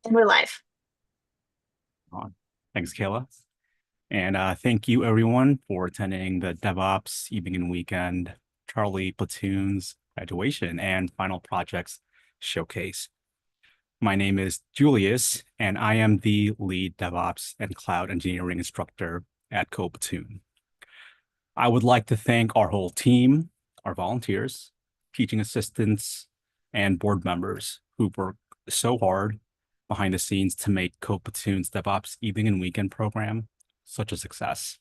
And we're live. On. Thanks, Kayla. And thank you, everyone, for attending the DevOps Evening and Weekend Charlie Platoon's graduation and final projects showcase. My name is Julius, and I am the lead DevOps and Cloud Engineering instructor at Platoon. I would like to thank our whole team, our volunteers, teaching assistants, and board members who work so hard behind the scenes to make Platoon's DevOps Evening and Weekend program such a success.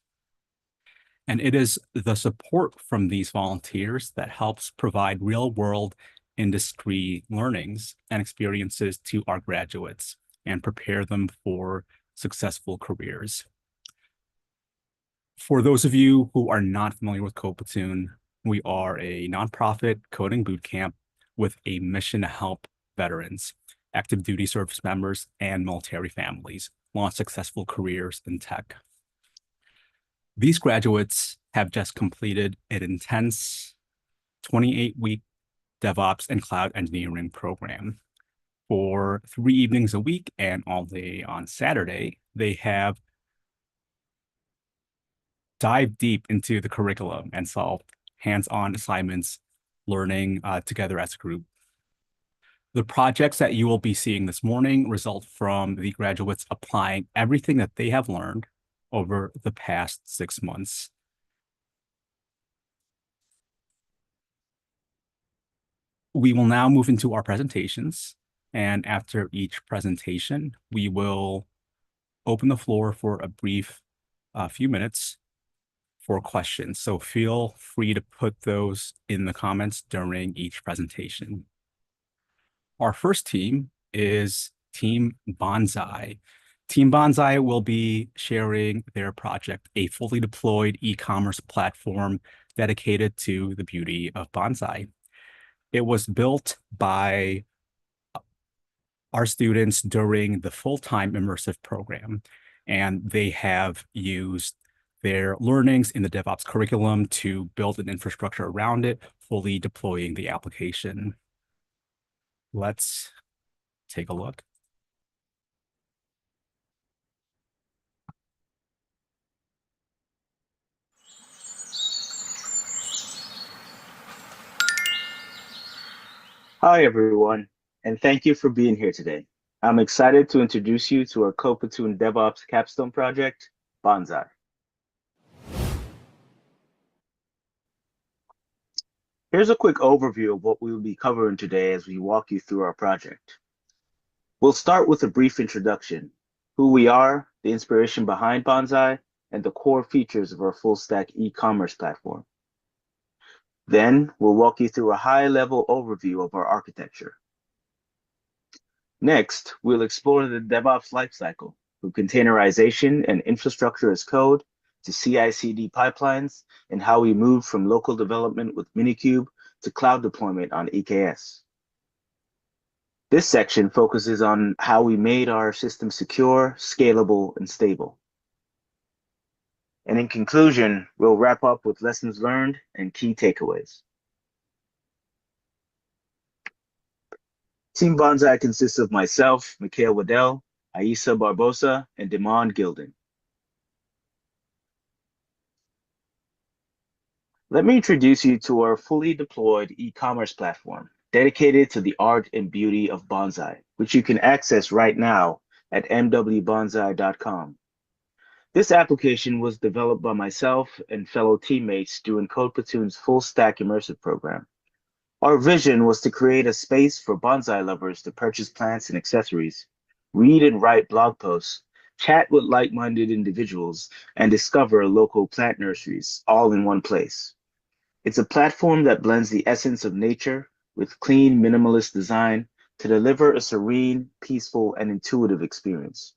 And it is the support from these volunteers that helps provide real-world industry learnings and experiences to our graduates and prepare them for successful careers. For those of you who are not familiar with Platoon, we are a nonprofit coding bootcamp with a mission to help veterans, active duty service members, and military families launch successful careers in tech. These graduates have just completed an intense 28-week DevOps and Cloud Engineering program. For 3 evenings a week and all day on Saturday, they have dived deep into the curriculum and solved hands-on assignments, learning together as a group. The projects that you will be seeing this morning result from the graduates applying everything that they have learned over the past 6 months. We will now move into our presentations, and after each presentation, we will open the floor for a brief few minutes for questions. So feel free to put those in the comments during each presentation. Our first team is Team Bonsai. Team Bonsai will be sharing their project, a fully deployed e-commerce platform dedicated to the beauty of bonsai. It was built by our students during the full-time immersive program, and they have used their learnings in the DevOps curriculum to build an infrastructure around it, fully deploying the application. Let's take a look. Hi, everyone, and thank you for being here today. I'm excited to introduce you to our Platoon DevOps capstone project, Bonsai. Here's a quick overview of what we will be covering today as we walk you through our project. We'll start with a brief introduction, who we are, the inspiration behind Bonsai, and the core features of our full-stack e-commerce platform. Then we'll walk you through a high-level overview of our architecture. Next, we'll explore the DevOps lifecycle, from containerization and infrastructure as code to CI/CD pipelines, and how we move from local development with Minikube to cloud deployment on EKS. This section focuses on how we made our system secure, scalable, and stable. And in conclusion, we'll wrap up with lessons learned and key takeaways. Team Bonsai consists of myself, Mikhail Waddell, Aisa Barbosa, and Damon Gilden. Let me introduce you to our fully deployed e-commerce platform dedicated to the art and beauty of bonsai, which you can access right now at mwbonsai.com. This application was developed by myself and fellow teammates during Platoon's full stack immersive program. Our vision was to create a space for bonsai lovers to purchase plants and accessories, read and write blog posts, chat with like-minded individuals, and discover local plant nurseries all in one place. It's a platform that blends the essence of nature with clean, minimalist design to deliver a serene, peaceful, and intuitive experience.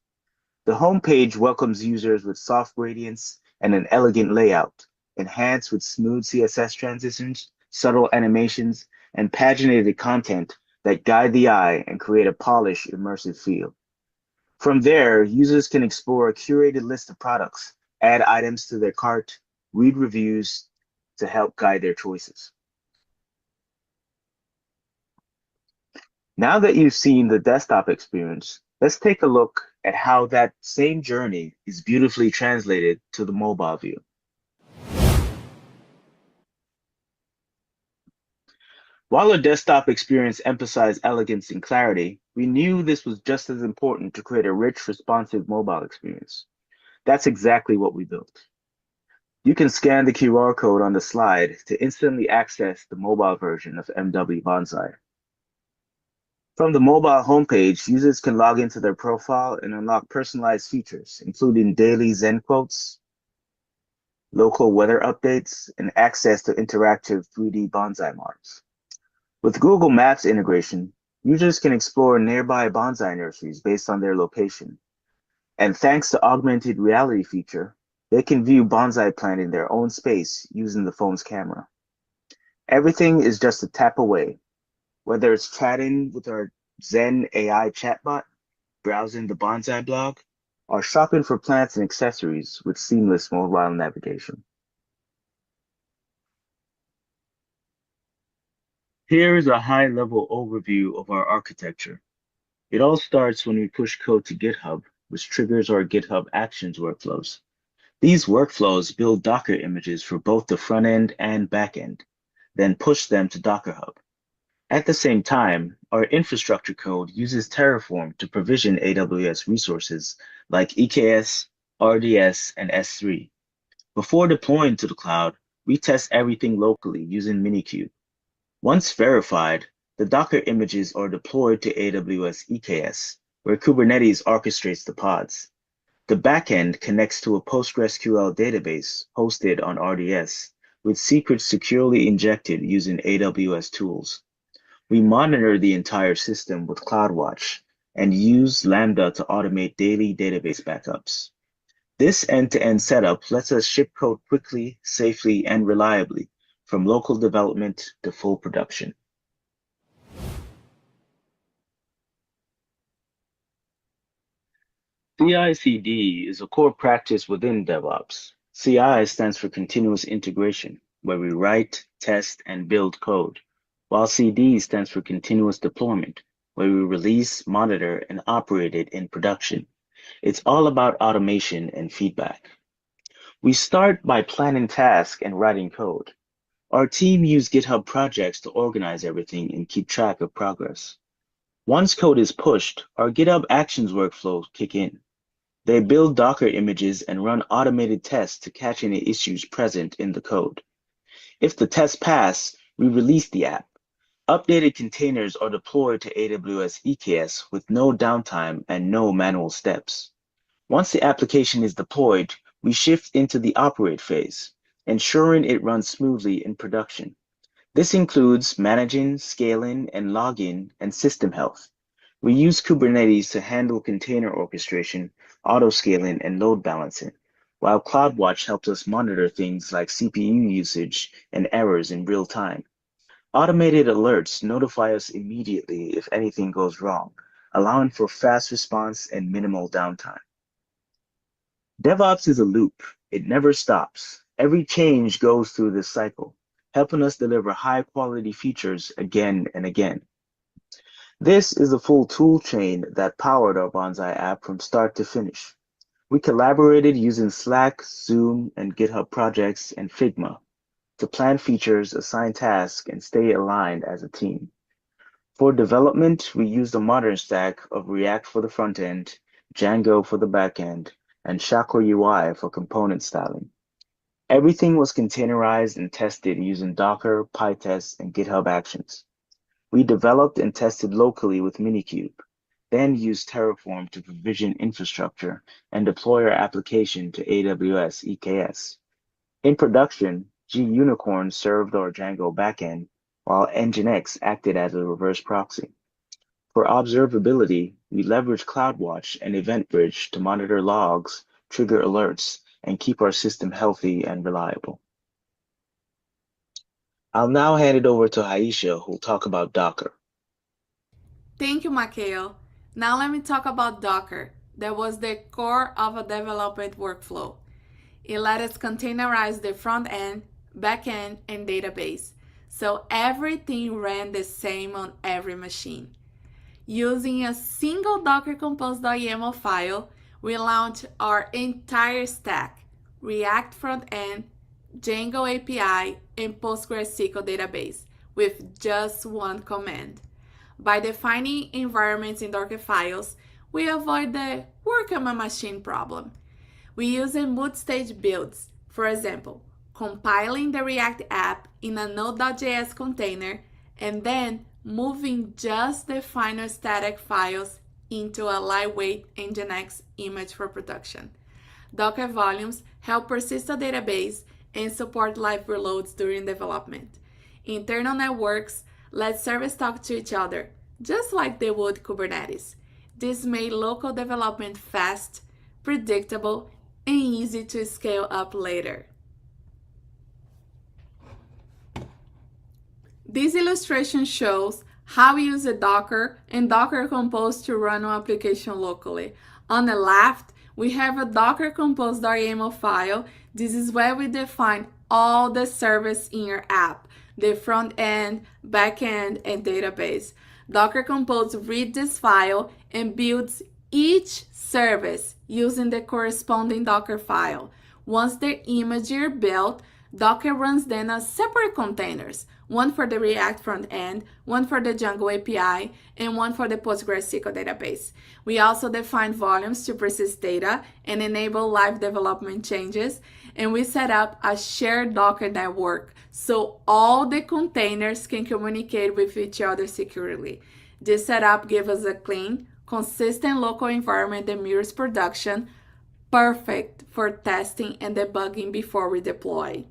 The homepage welcomes users with soft gradients and an elegant layout, enhanced with smooth CSS transitions, subtle animations, and paginated content that guide the eye and create a polished, immersive feel. From there, users can explore a curated list of products, add items to their cart, read reviews to help guide their choices. Now that you've seen the desktop experience, Let's take a look at how that same journey is beautifully translated to the mobile view. While our desktop experience emphasized elegance and clarity, we knew this was just as important to create a rich, responsive mobile experience. That's exactly what we built. You can scan the QR code on the slide to instantly access the mobile version of MW Bonsai. From the mobile homepage, users can log into their profile and unlock personalized features, including daily Zen quotes, local weather updates, and access to interactive 3D bonsai models. With Google Maps integration, users can explore nearby bonsai nurseries based on their location. And thanks to augmented reality feature, they can view bonsai plant in their own space using the phone's camera. Everything is just a tap away, whether it's chatting with our Zen AI chatbot, browsing the bonsai blog, or shopping for plants and accessories with seamless mobile navigation. Here is a high-level overview of our architecture. It all starts when we push code to GitHub, which triggers our GitHub Actions workflows. These workflows build Docker images for both the front end and back end, then push them to Docker Hub. At the same time, our infrastructure code uses Terraform to provision AWS resources like EKS, RDS, and S3. Before deploying to the cloud, we test everything locally using Minikube. Once verified, the Docker images are deployed to AWS EKS, where Kubernetes orchestrates the pods. The backend connects to a PostgreSQL database hosted on RDS, with secrets securely injected using AWS tools. We monitor the entire system with CloudWatch and use Lambda to automate daily database backups. This end-to-end setup lets us ship code quickly, safely, and reliably, from local development to full production. CI/CD is a core practice within DevOps. CI stands for continuous integration, where we write, test, and build code, while CD stands for continuous deployment, where we release, monitor, and operate it in production. It's all about automation and feedback. We start by planning tasks and writing code. Our team uses GitHub projects to organize everything and keep track of progress. Once code is pushed, our GitHub Actions workflows kick in. They build Docker images and run automated tests to catch any issues present in the code. If the tests pass, we release the app. Updated containers are deployed to AWS EKS with no downtime and no manual steps. Once the application is deployed, we shift into the operate phase, ensuring it runs smoothly in production. This includes managing, scaling, and logging, and system health. We use Kubernetes to handle container orchestration, auto-scaling, and load balancing, while CloudWatch helps us monitor things like CPU usage and errors in real time. Automated alerts notify us immediately if anything goes wrong, allowing for fast response and minimal downtime. DevOps is a loop. It never stops. Every change goes through this cycle, helping us deliver high-quality features again and again. This is the full tool chain that powered our Bonsai app from start to finish. We collaborated using Slack, Zoom, and GitHub projects and Figma to plan features, assign tasks, and stay aligned as a team. For development, we used a modern stack of React for the front end, Django for the back end, and Chakra UI for component styling. Everything was containerized and tested using Docker, PyTest, and GitHub Actions. We developed and tested locally with Minikube, then used Terraform to provision infrastructure and deploy our application to AWS EKS. In production, G-Unicorn served our Django backend, while Nginx acted as a reverse proxy. For observability, we leverage CloudWatch and EventBridge to monitor logs, trigger alerts, and keep our system healthy and reliable. I'll now hand it over to Haisha, who'll talk about Docker. Thank you, Mikhail. Now let me talk about Docker. That was the core of a development workflow. It let us containerize the front end, back end, and database, so everything ran the same on every machine. Using a single Docker compose.yaml file, we launch our entire stack, React front-end, Django API, and PostgreSQL database with just one command. By defining environments in Docker files, we avoid the work on my machine problem. We use multi-stage builds, for example, compiling the React app in a Node.js container and then moving just the final static files into a lightweight Nginx image for production. Docker volumes help persist a database and support live reloads during development. Internal networks let services talk to each other, just like they would Kubernetes. This made local development fast, predictable, and easy to scale up later. This illustration shows how we use a Docker and Docker Compose to run an application locally. On the left, we have a Docker compose.yaml file. This is where we define all the services in your app, the front end, back end, and database. Docker Compose reads this file and builds each service using the corresponding Docker file. Once the images are built, Docker runs them as separate containers, one for the React front end, one for the Django API, and one for the PostgreSQL database. We also define volumes to persist data and enable live development changes, and we set up a shared Docker network so all the containers can communicate with each other securely. This setup gives us a clean, consistent local environment that mirrors production, perfect for testing and debugging before we deploy.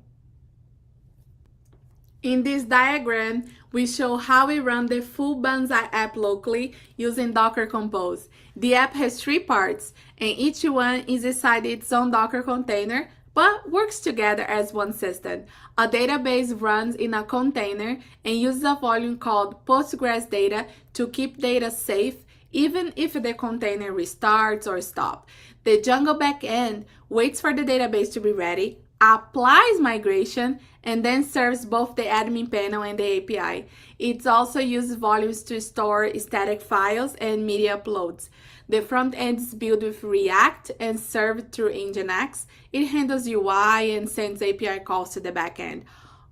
In this diagram, we show how we run the full Banzai app locally using Docker Compose. The app has 3 parts, and each one is inside its own Docker container, but works together as one system. A database runs in a container and uses a volume called Postgres data to keep data safe, even if the container restarts or stops. The Django backend waits for the database to be ready, applies migration, and then serves both the admin panel and the API. It also uses volumes to store static files and media uploads. The front end is built with React and served through Nginx. It handles UI and sends API calls to the backend.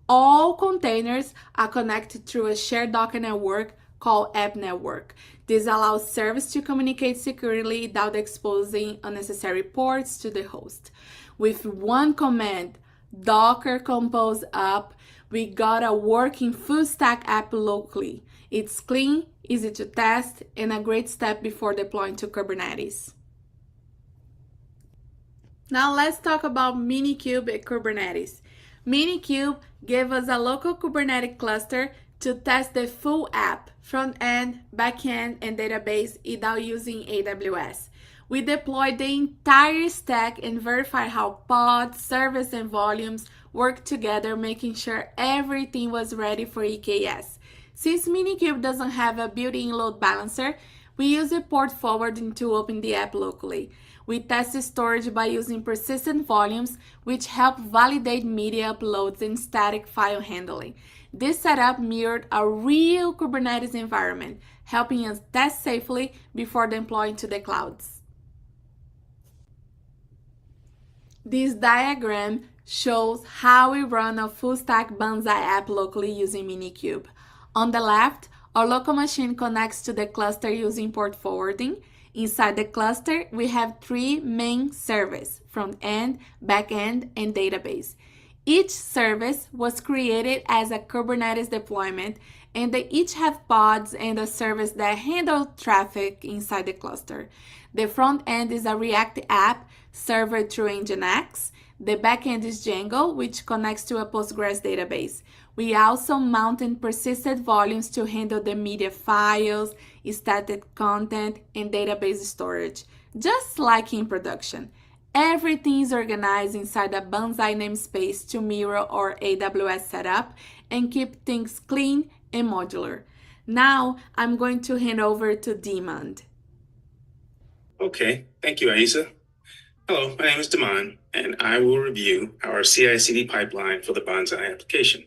All containers are connected through a shared Docker network called App Network. This allows services to communicate securely without exposing unnecessary ports to the host. With one command, Docker Compose up, we got a working full stack app locally. It's clean, easy to test, and a great step before deploying to Kubernetes. Now let's talk about Minikube and Kubernetes. Minikube gave us a local Kubernetes cluster to test the full app, front end, back end, and database without using AWS. We deployed the entire stack and verified how pods, service, and volumes work together, making sure everything was ready for EKS. Since Minikube doesn't have a built-in load balancer, we use a port forwarding to open the app locally. We tested storage by using persistent volumes, which help validate media uploads and static file handling. This setup mirrored a real Kubernetes environment, helping us test safely before deploying to the clouds. This diagram shows how we run a full-stack Banzai app locally using Minikube. On the left, our local machine connects to the cluster using port forwarding. Inside the cluster, we have 3 main services: front-end, back-end, and database. Each service was created as a Kubernetes deployment, and they each have pods and a service that handle traffic inside the cluster. The front end is a React app served through Nginx. The backend is Django, which connects to a Postgres database. We also mounted persistent volumes to handle the media files, static content, and database storage, just like in production. Everything is organized inside a Banzai namespace to mirror our AWS setup and keep things clean and modular. Now, I'm going to hand over to Demand. Okay, thank you, Aisa. Hello, my name is Damon, and I will review our CI/CD pipeline for the Banzai application.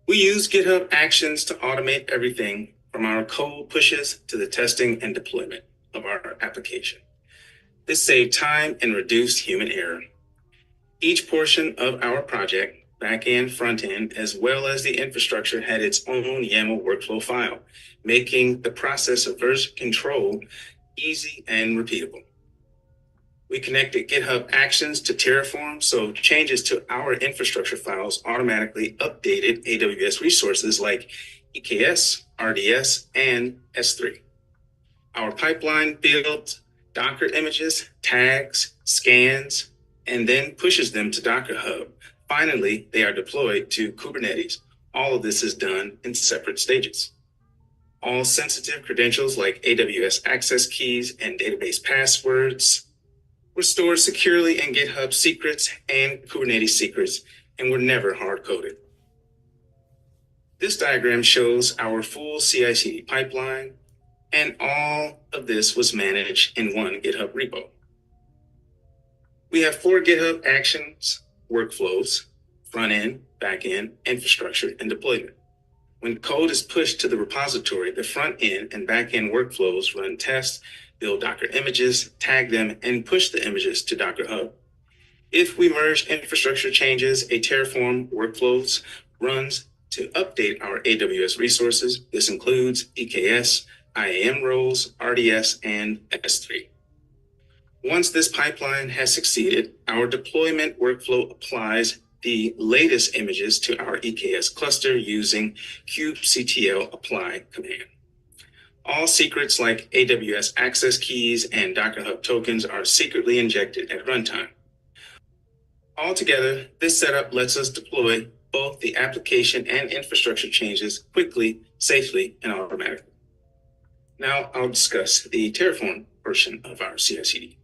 We use GitHub Actions to automate everything from our code pushes to the testing and deployment of our application. This saved time and reduced human error. Each portion of our project, back-end, front-end, as well as the infrastructure, had its own YAML workflow file, making the process of version control easy and repeatable. We connected GitHub Actions to Terraform, so changes to our infrastructure files automatically updated AWS resources like EKS, RDS, and S3. Our pipeline builds Docker images, tags, scans, and then pushes them to Docker Hub. Finally, they are deployed to Kubernetes. All of this is done in separate stages. All sensitive credentials like AWS access keys and database passwords were stored securely in GitHub secrets and Kubernetes secrets and were never hard-coded. This diagram shows our full CI/CD pipeline, and all of this was managed in one GitHub repo. We have 4 GitHub Actions workflows: front-end, back-end, infrastructure, and deployment. When code is pushed to the repository, the front-end and back-end workflows run tests, build Docker images, tag them, and push the images to Docker Hub. If we merge infrastructure changes, a Terraform workflows runs to update our AWS resources. This includes EKS, IAM roles, RDS, and S3. Once this pipeline has succeeded, our deployment workflow applies the latest images to our EKS cluster using kubectl apply command. All secrets like AWS access keys and Docker Hub tokens are secretly injected at runtime. Altogether, this setup lets us deploy both the application and infrastructure changes quickly, safely, and automatically. Now I'll discuss the Terraform portion of our CI/CD.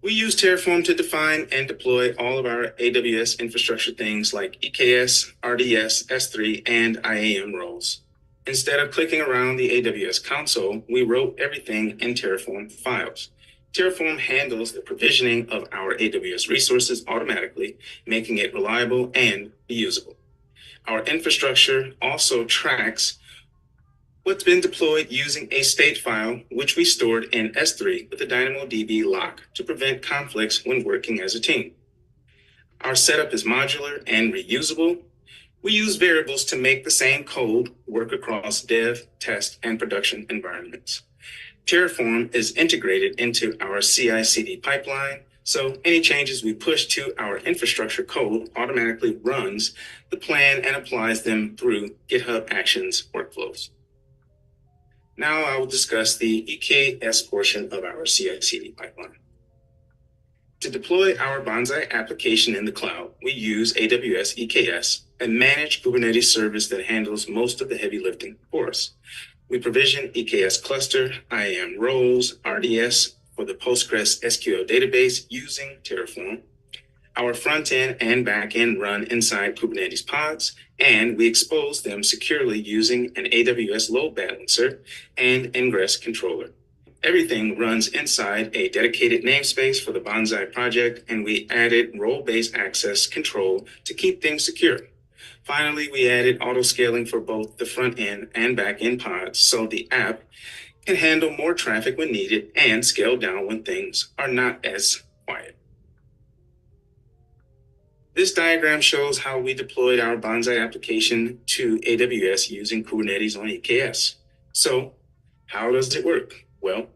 We use Terraform to define and deploy all of our AWS infrastructure things like EKS, RDS, S3, and IAM roles. Instead of clicking around the AWS console, we wrote everything in Terraform files. Terraform handles the provisioning of our AWS resources automatically, making it reliable and reusable. Our infrastructure also tracks what's been deployed using a state file, which we stored in S3 with a DynamoDB lock to prevent conflicts when working as a team. Our setup is modular and reusable. We use variables to make the same code work across dev, test, and production environments. Terraform is integrated into our CI/CD pipeline, so any changes we push to our infrastructure code automatically runs the plan and applies them through GitHub Actions workflows. Now I will discuss the EKS portion of our CI/CD pipeline. To deploy our Bonsai application in the cloud, we use AWS EKS, a managed Kubernetes service that handles most of the heavy lifting for us. We provision EKS cluster, IAM roles, RDS for the Postgres SQL database using Terraform. Our front end and back end run inside Kubernetes pods, and we expose them securely using an AWS load balancer and ingress controller. Everything runs inside a dedicated namespace for the Bonsai project, and we added role-based access control to keep things secure. Finally, we added auto-scaling for both the front end and back end pods so the app can handle more traffic when needed and scale down when things are not as quiet. This diagram shows how we deployed our Bonsai application to AWS using Kubernetes on EKS. So, how does it work? Well,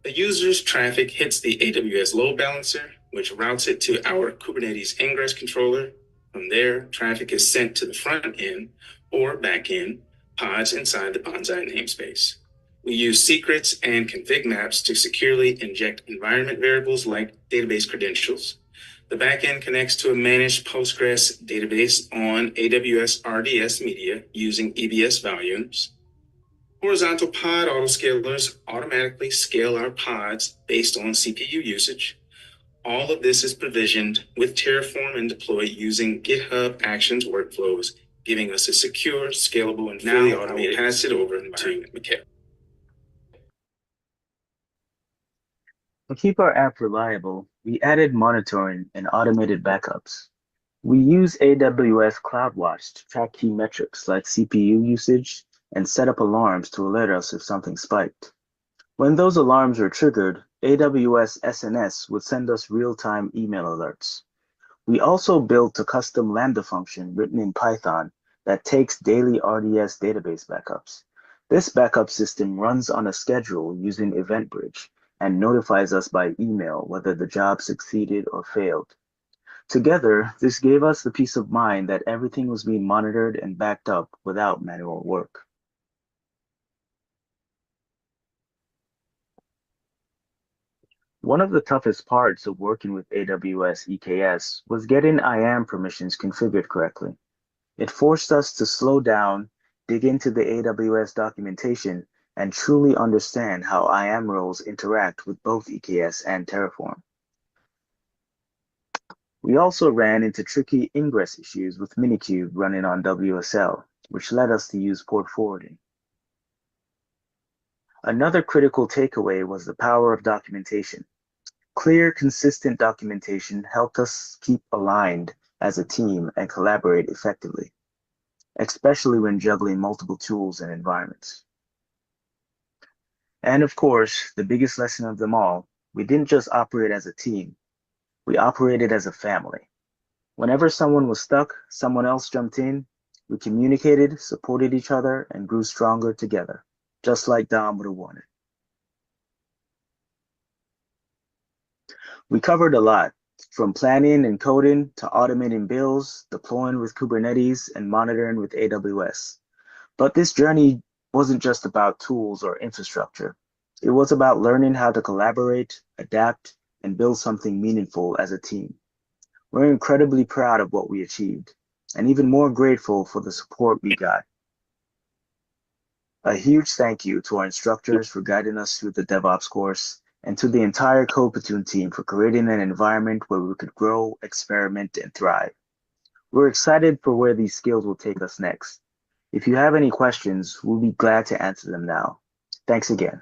the user's traffic hits the AWS load balancer, which routes it to our Kubernetes ingress controller. From there, traffic is sent to the front end or back end pods inside the Bonsai namespace. We use secrets and config maps to securely inject environment variables like database credentials. The backend connects to a managed Postgres database on AWS RDS media using EBS volumes. Horizontal pod autoscalers automatically scale our pods based on CPU usage. All of this is provisioned with Terraform and deployed using GitHub Actions workflows, giving us a secure, scalable, and fully automated. Now I will pass it over to Mikhail. To keep our app reliable, we added monitoring and automated backups. We use AWS CloudWatch to track key metrics like CPU usage and set up alarms to alert us if something spiked. When those alarms were triggered, AWS SNS would send us real-time email alerts. We also built a custom Lambda function written in Python that takes daily RDS database backups. This backup system runs on a schedule using EventBridge and notifies us by email whether the job succeeded or failed. Together, this gave us the peace of mind that everything was being monitored and backed up without manual work. One of the toughest parts of working with AWS EKS was getting IAM permissions configured correctly. It forced us to slow down, dig into the AWS documentation, and truly understand how IAM roles interact with both EKS and Terraform. We also ran into tricky ingress issues with Minikube running on WSL, which led us to use port forwarding. Another critical takeaway was the power of documentation. Clear, consistent documentation helped us keep aligned as a team and collaborate effectively, especially when juggling multiple tools and environments. And of course, the biggest lesson of them all, we didn't just operate as a team, we operated as a family. Whenever someone was stuck, someone else jumped in, we communicated, supported each other, and grew stronger together, just like Dom would have wanted. We covered a lot, from planning and coding to automating builds, deploying with Kubernetes, and monitoring with AWS. But this journey wasn't just about tools or infrastructure. It was about learning how to collaborate, adapt, and build something meaningful as a team. We're incredibly proud of what we achieved, and even more grateful for the support we got. A huge thank you to our instructors for guiding us through the DevOps course, and to the entire Platoon team for creating an environment where we could grow, experiment, and thrive. We're excited for where these skills will take us next. If you have any questions, we'll be glad to answer them now. Thanks again.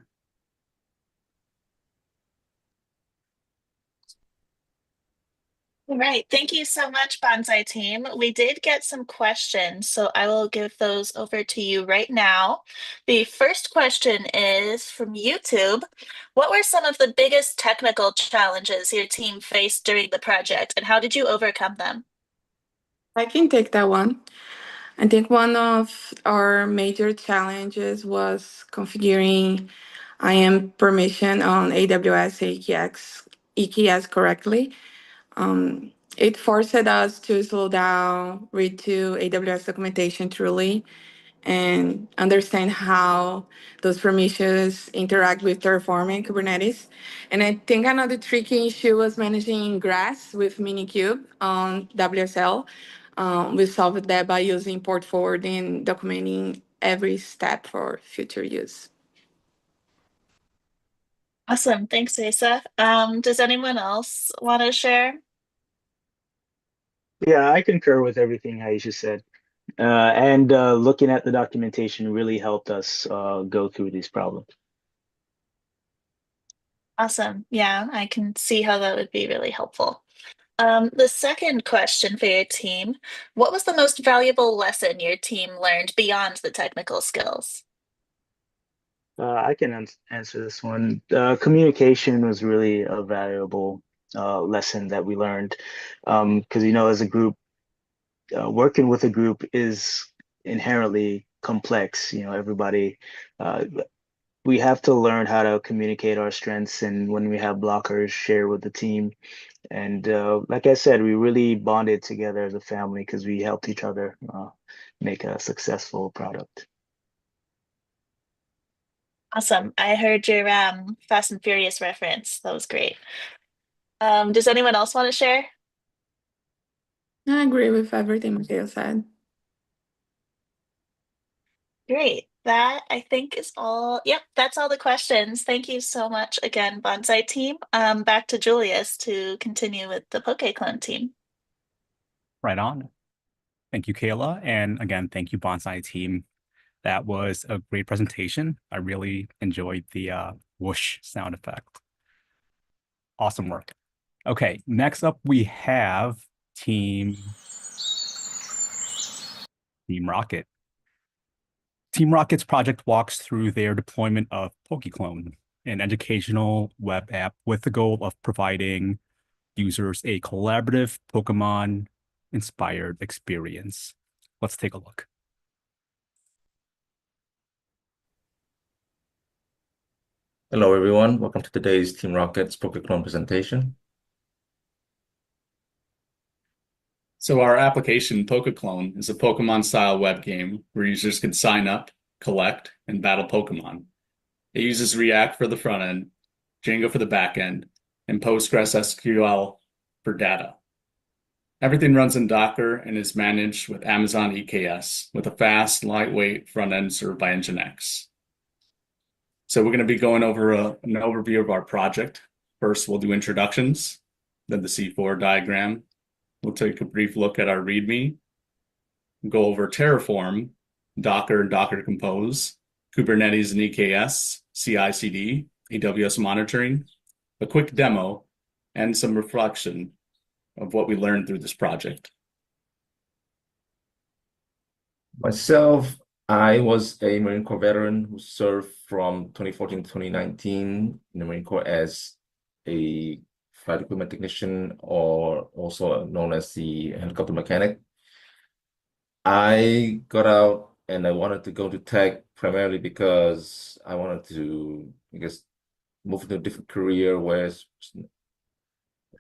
All right, thank you so much, Bonsai team. We did get some questions, so I will give those over to you right now. The first question is from YouTube. What were some of the biggest technical challenges your team faced during the project, and how did you overcome them? I can take that one. I think one of our major challenges was configuring IAM permission on AWS EKS correctly. It forced us to slow down, read to AWS documentation truly, and understand how those permissions interact with Terraform and Kubernetes. And I think another tricky issue was managing ingress with Minikube on WSL. We solved that by using port forwarding, documenting every step for future use. Awesome, thanks, Asa. Does anyone else want to share? Yeah, I concur with everything Aisha said. And looking at the documentation really helped us go through these problems. Awesome. Yeah, I can see how that would be really helpful. The second question for your team, what was the most valuable lesson your team learned beyond the technical skills? I can answer this one. Communication was really a valuable lesson that we learned because, as a group, working with a group is inherently complex. Everybody, we have to learn how to communicate our strengths, and when we have blockers, share with the team. And like I said, we really bonded together as a family because we helped each other make a successful product. Awesome. I heard your Fast and Furious reference. That was great. Does anyone else want to share? I agree with everything Mateo said. Great. That I think is all. Yep, that's all the questions. Thank you so much again, Bonsai team. Back to Julius to continue with the PokeClone team. Right on. Thank you, Kayla. And again, thank you, Bonsai team. That was a great presentation. I really enjoyed the whoosh sound effect. Awesome work. Okay, next up we have team Team Rocket. Team Rocket's project walks through their deployment of PokeClone, an educational web app with the goal of providing users a collaborative Pokemon-inspired experience. Let's take a look. Hello, everyone. Welcome to today's Team Rocket's PokeClone presentation. So our application, PokeClone, is a Pokemon-style web game where users can sign up, collect, and battle Pokemon. It uses React for the front end, Django for the back end, and PostgreSQL for data. Everything runs in Docker and is managed with Amazon EKS with a fast, lightweight front end served by Nginx. So we're going to be going over an overview of our project. First, we'll do introductions, then the C4 diagram. We'll take a brief look at our README, go over Terraform, Docker and Docker Compose, Kubernetes and EKS, CI/CD, AWS monitoring, a quick demo, and some reflection of what we learned through this project. Myself, I was a Marine Corps veteran who served from 2014 to 2019 in the Marine Corps as a flight equipment technician, or also known as the helicopter mechanic. I got out and I wanted to go to tech primarily because I wanted to, I guess, move into a different career where it's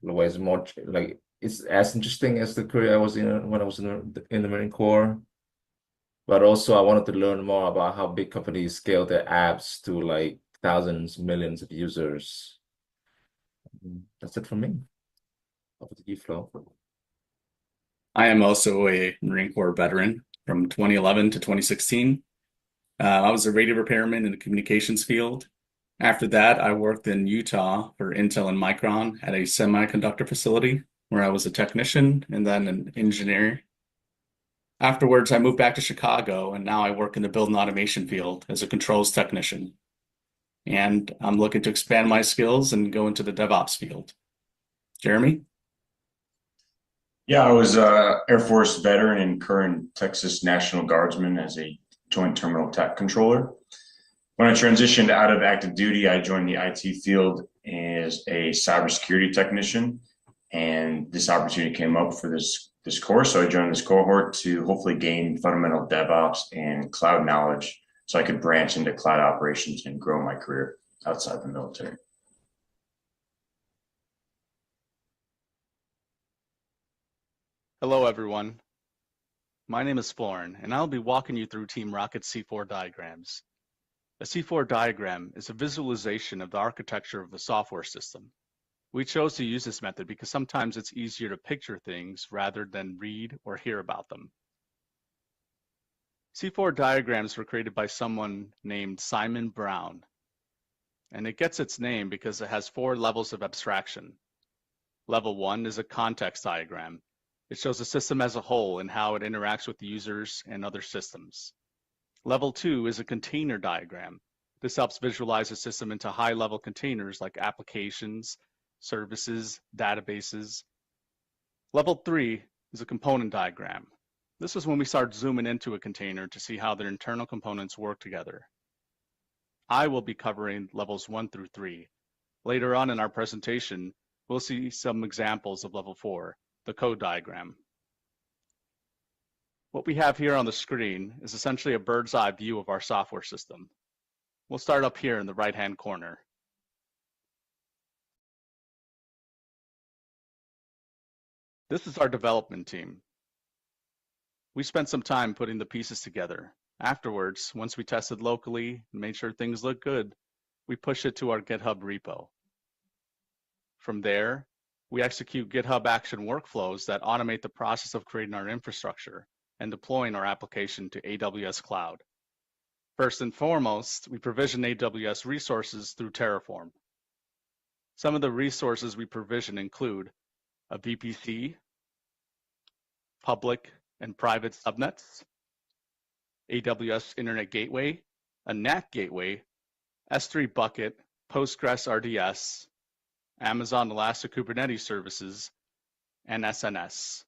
more like it's as interesting as the career I was in when I was in the Marine Corps. But also I wanted to learn more about how big companies scale their apps to like thousands, millions of users. That's it from me. Over to you, Flo. I am also a Marine Corps veteran from 2011 to 2016. I was a radio repairman in the communications field. After that, I worked in Utah for Intel and Micron at a semiconductor facility where I was a technician and then an engineer. Afterwards, I moved back to Chicago, and now I work in the build and automation field as a controls technician. And I'm looking to expand my skills and go into the DevOps field. Jeremy? Yeah, I was an Air Force veteran and current Texas National Guardsman as a Joint Terminal Tech Controller. When I transitioned out of active duty, I joined the IT field as a cybersecurity technician, and this opportunity came up for this course. So I joined this cohort to hopefully gain fundamental DevOps and cloud knowledge so I could branch into cloud operations and grow my career outside the military. Hello, everyone. My name is Florin, and I'll be walking you through Team Rocket's C4 diagrams. A C4 diagram is a visualization of the architecture of a software system. We chose to use this method because sometimes it's easier to picture things rather than read or hear about them. C4 diagrams were created by someone named Simon Brown, and it gets its name because it has 4 levels of abstraction. Level 1 is a context diagram. It shows the system as a whole and how it interacts with users and other systems. Level 2 is a container diagram. This helps visualize a system into high-level containers like applications, services, databases. Level 3 is a component diagram. This is when we start zooming into a container to see how their internal components work together. I will be covering levels 1 through 3. Later on in our presentation, we'll see some examples of level 4, the code diagram. What we have here on the screen is essentially a bird's eye view of our software system. We'll start up here in the right-hand corner. This is our development team. We spent some time putting the pieces together. Afterwards, once we tested locally and made sure things look good, we push it to our GitHub repo. From there, we execute GitHub action workflows that automate the process of creating our infrastructure and deploying our application to AWS Cloud. First and foremost, we provision AWS resources through Terraform. Some of the resources we provision include a VPC, public and private subnets, AWS Internet Gateway, a NAT gateway, S3 bucket, Postgres RDS, Amazon Elastic Kubernetes services, and SNS.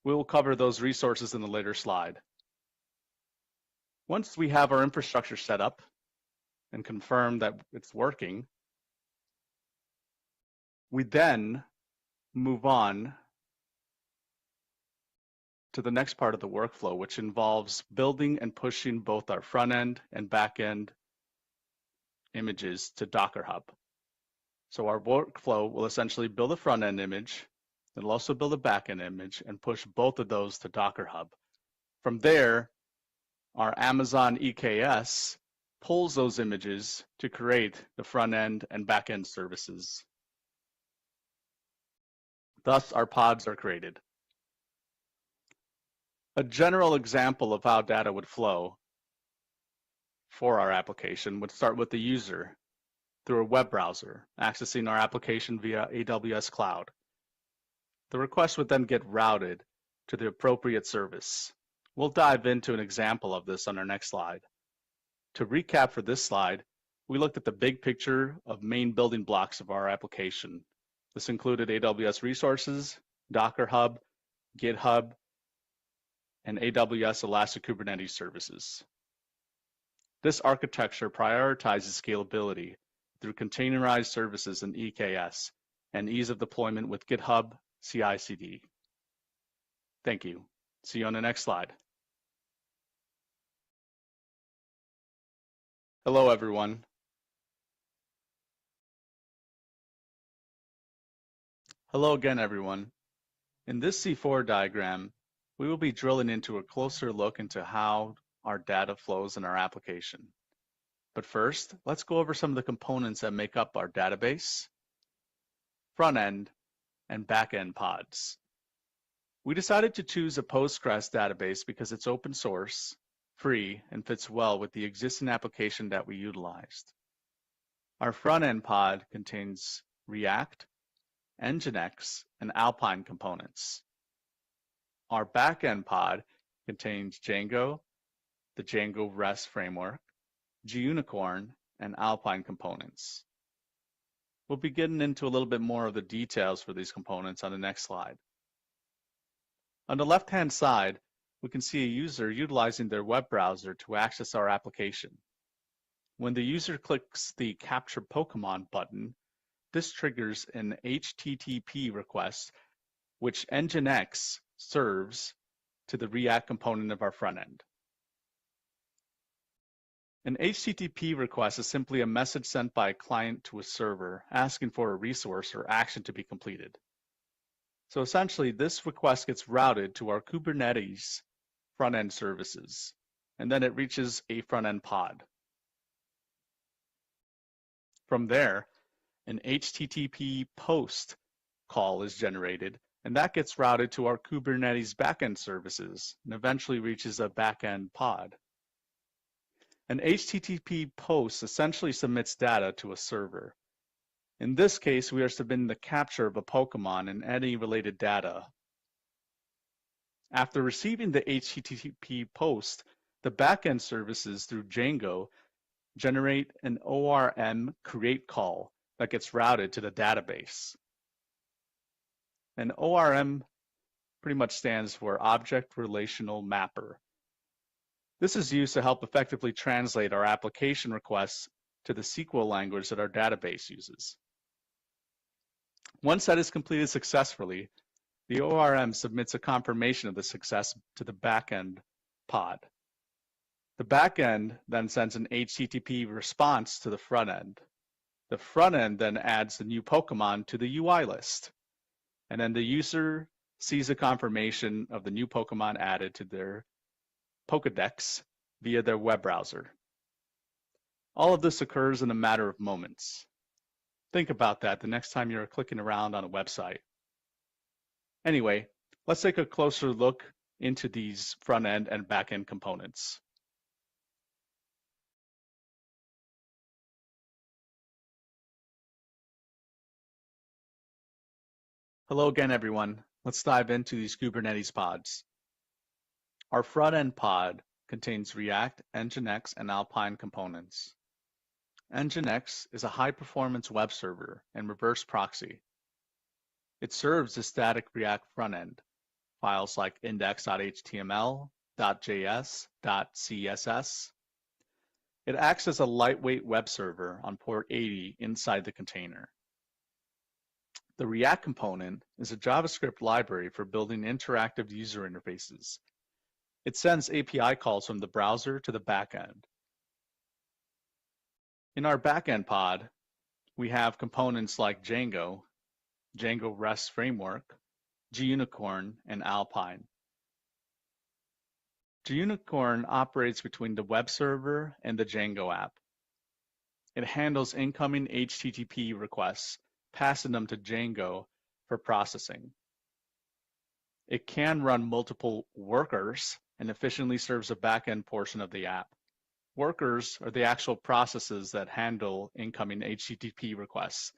We will cover those resources in a later slide. Once we have our infrastructure set up and confirm that it's working, we then move on to the next part of the workflow, which involves building and pushing both our front end and back end images to Docker Hub. So our workflow will essentially build a front end image, it'll also build a back end image and push both of those to Docker Hub. From there, our Amazon EKS pulls those images to create the front end and back end services. Thus, our pods are created. A general example of how data would flow for our application would start with the user through a web browser, accessing our application via AWS Cloud. The request would then get routed to the appropriate service. We'll dive into an example of this on our next slide. To recap for this slide, we looked at the big picture of main building blocks of our application. This included AWS resources, Docker Hub, GitHub, and AWS Elastic Kubernetes services. This architecture prioritizes scalability through containerized services in EKS and ease of deployment with GitHub CI/CD. Thank you. See you on the next slide. Hello, everyone. Hello again, everyone. In this C4 diagram, we will be drilling into a closer look into how our data flows in our application. But first, let's go over some of the components that make up our database, front end, and back end pods. We decided to choose a Postgres database because it's open source, free, and fits well with the existing application that we utilized. Our front end pod contains React, Nginx, and Alpine components. Our backend pod contains Django, the Django REST framework, JUnicorn, and Alpine components. We'll be getting into a little bit more of the details for these components on the next slide. On the left-hand side, we can see a user utilizing their web browser to access our application. When the user clicks the Capture Pokemon button, this triggers an HTTP request, which Nginx serves to the React component of our front end. An HTTP request is simply a message sent by a client to a server asking for a resource or action to be completed. So essentially, this request gets routed to our Kubernetes front-end services, and then it reaches a front-end pod. From there, an HTTP post call is generated, and that gets routed to our Kubernetes backend services and eventually reaches a backend pod. An HTTP post essentially submits data to a server. In this case, we are submitting the capture of a Pokemon and any related data. After receiving the HTTP post, the backend services through Django generate an ORM create call that gets routed to the database. An ORM pretty much stands for Object Relational Mapper. This is used to help effectively translate our application requests to the SQL language that our database uses. Once that is completed successfully, the ORM submits a confirmation of the success to the backend pod. The backend then sends an HTTP response to the front end. The front end then adds the new Pokemon to the UI list. And then the user sees a confirmation of the new Pokemon added to their Pokedex via their web browser. All of this occurs in a matter of moments. Think about that the next time you're clicking around on a website. Anyway, let's take a closer look into these front end and back end components. Hello again, everyone. Let's dive into these Kubernetes pods. Our front-end pod contains React, Nginx, and Alpine components. Nginx is a high-performance web server and reverse proxy. It serves the static React front-end, files like index.html, .js, .css. It acts as a lightweight web server on port 80 inside the container. The React component is a JavaScript library for building interactive user interfaces. It sends API calls from the browser to the backend. In our backend pod, we have components like Django, Django REST Framework, JUnicorn, and Alpine. JUnicorn operates between the web server and the Django app. It handles incoming HTTP requests, passing them to Django for processing. It can run multiple workers and efficiently serves a backend portion of the app. Workers are the actual processes that handle incoming HTTP requests.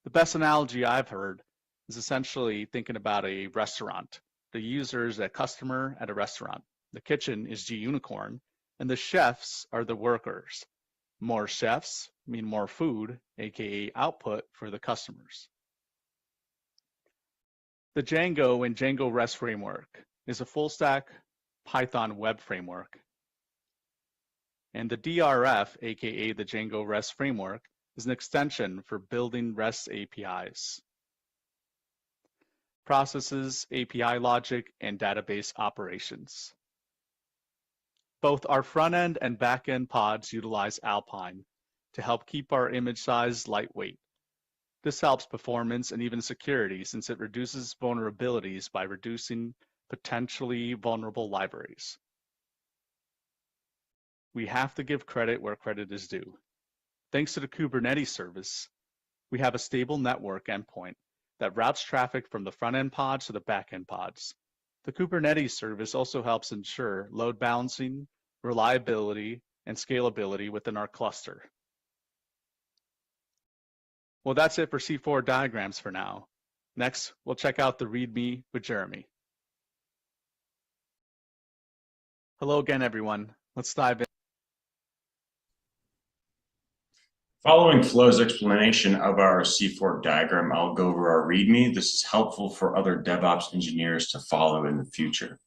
The best analogy I've heard is essentially thinking about a restaurant. The user is a customer at a restaurant. The kitchen is JUnicorn, and the chefs are the workers. More chefs mean more food, aka output for the customers. The Django and Django REST framework is a full-stack Python web framework. And the DRF, aka the Django REST framework, is an extension for building REST APIs, processes, API logic, and database operations. Both our front-end and back-end pods utilize Alpine to help keep our image size lightweight. This helps performance and even security since it reduces vulnerabilities by reducing potentially vulnerable libraries. We have to give credit where credit is due. Thanks to the Kubernetes service, we have a stable network endpoint that routes traffic from the front-end pods to the back-end pods. The Kubernetes service also helps ensure load balancing, reliability, and scalability within our cluster. Well, that's it for C4 diagrams for now. Next, we'll check out the README with Jeremy. Hello again, everyone. Let's dive in. Following Flo's explanation of our C4 diagram, I'll go over our README. This is helpful for other DevOps engineers to follow in the future.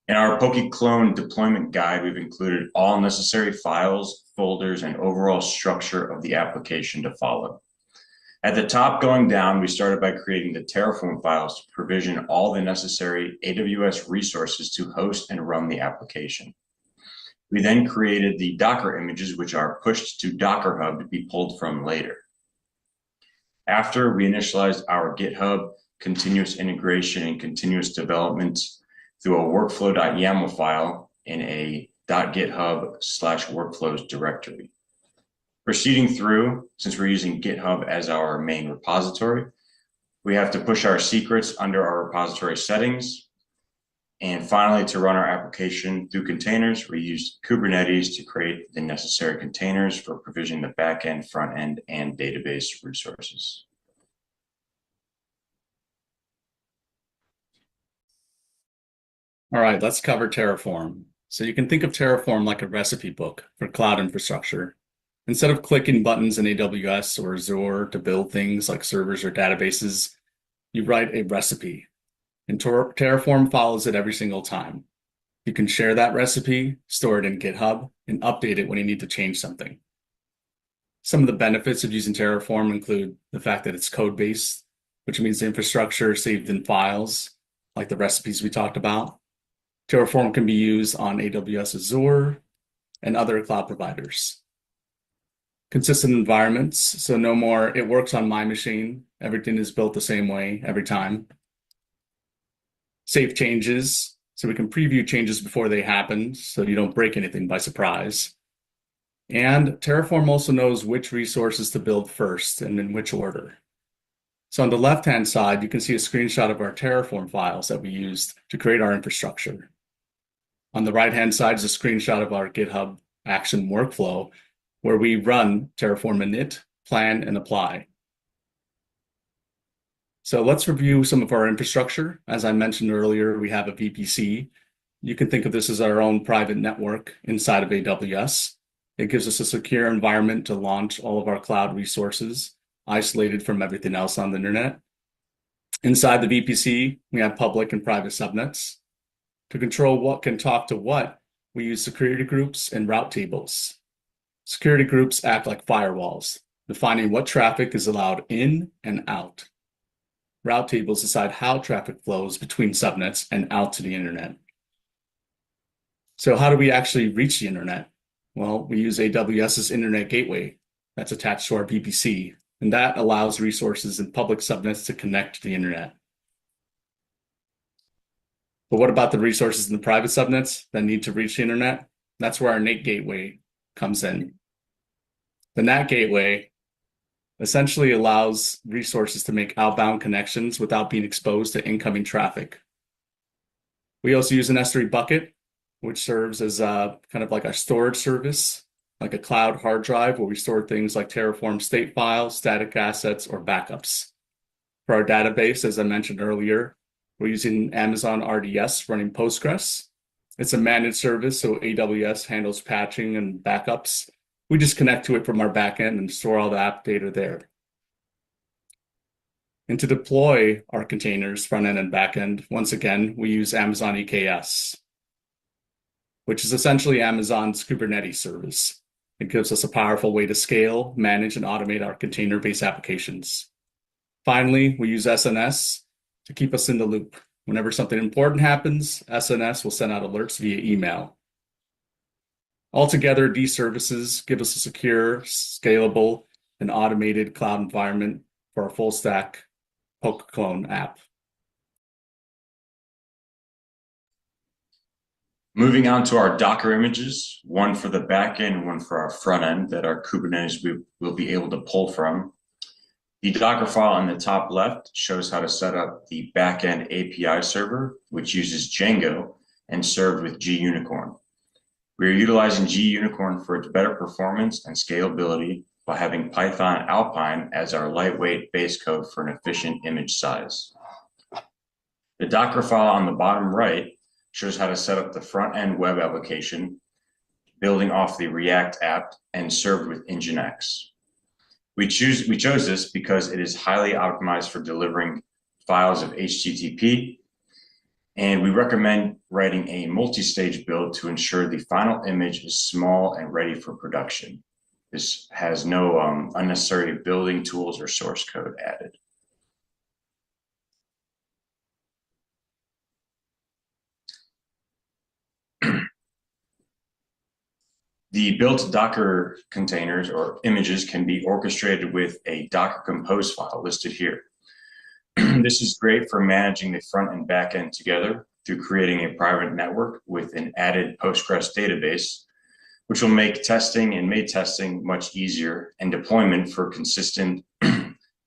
In our PokeClone deployment guide, we've included all necessary files, folders, and overall structure of the application to follow. At the top going down, we started by creating the Terraform files to provision all the necessary AWS resources to host and run the application. We then created the Docker images, which are pushed to Docker Hub to be pulled from later. After, we initialized our GitHub continuous integration and continuous development through a workflow.yaml file in a .github/workflows directory. Proceeding through, since we're using GitHub as our main repository, we have to push our secrets under our repository settings. And finally, to run our application through containers, we used Kubernetes to create the necessary containers for provisioning the backend, front end, and database resources. All right, let's cover Terraform. So you can think of Terraform like a recipe book for cloud infrastructure. Instead of clicking buttons in AWS or Azure to build things like servers or databases, you write a recipe. And Terraform follows it every single time. You can share that recipe, store it in GitHub, and update it when you need to change something. Some of the benefits of using Terraform include the fact that it's code-based, which means the infrastructure is saved in files, like the recipes we talked about. Terraform can be used on AWS Azure and other cloud providers. Consistent environments, so no more, it works on my machine. Everything is built the same way every time. Safe changes, so we can preview changes before they happen, so you don't break anything by surprise. And Terraform also knows which resources to build first and in which order. So on the left-hand side, you can see a screenshot of our Terraform files that we used to create our infrastructure. On the right-hand side is a screenshot of our GitHub action workflow, where we run Terraform init, plan, and apply. So let's review some of our infrastructure. As I mentioned earlier, we have a VPC. You can think of this as our own private network inside of AWS. It gives us a secure environment to launch all of our cloud resources, isolated from everything else on the internet. Inside the VPC, we have public and private subnets. To control what can talk to what, we use security groups and route tables. Security groups act like firewalls, defining what traffic is allowed in and out. Route tables decide how traffic flows between subnets and out to the internet. So how do we actually reach the internet? Well, we use AWS's Internet Gateway that's attached to our VPC, and that allows resources in public subnets to connect to the internet. But what about the resources in the private subnets that need to reach the internet? That's where our NAT Gateway comes in. The NAT Gateway essentially allows resources to make outbound connections without being exposed to incoming traffic. We also use an S3 bucket, which serves as kind of like a storage service, like a cloud hard drive where we store things like Terraform state files, static assets, or backups. For our database, as I mentioned earlier, we're using Amazon RDS running Postgres. It's a managed service, so AWS handles patching and backups. We just connect to it from our backend and store all the app data there. And to deploy our containers, front end and back end, once again, we use Amazon EKS, which is essentially Amazon's Kubernetes service. It gives us a powerful way to scale, manage, and automate our container-based applications. Finally, we use SNS to keep us in the loop. Whenever something important happens, SNS will send out alerts via email. Altogether, these services give us a secure, scalable, and automated cloud environment for our full stack Poke Clone app. Moving on to our Docker images, one for the back end, one for our front end that our Kubernetes will be able to pull from. The Docker file on the top left shows how to set up the backend API server, which uses Django and served with gUnicorn. We are utilizing gUnicorn for its better performance and scalability by having Python Alpine as our lightweight base code for an efficient image size. The Docker file on the bottom right shows how to set up the front-end web application, building off the React app and served with Nginx. We chose this because it is highly optimized for delivering files of HTTP, and we recommend writing a multi-stage build to ensure the final image is small and ready for production. This has no unnecessary building tools or source code added. The built Docker containers or images can be orchestrated with a Docker Compose file listed here. This is great for managing the front and back end together through creating a private network with an added Postgres database, which will make testing and made testing much easier and deployment for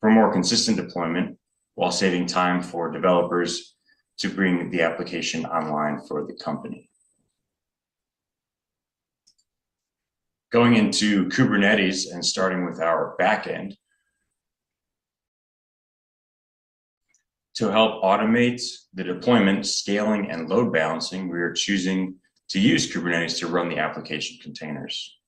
more consistent deployment while saving time for developers to bring the application online for the company. Going into Kubernetes and starting with our backend, to help automate the deployment, scaling, and load balancing, we are choosing to use Kubernetes to run the application containers.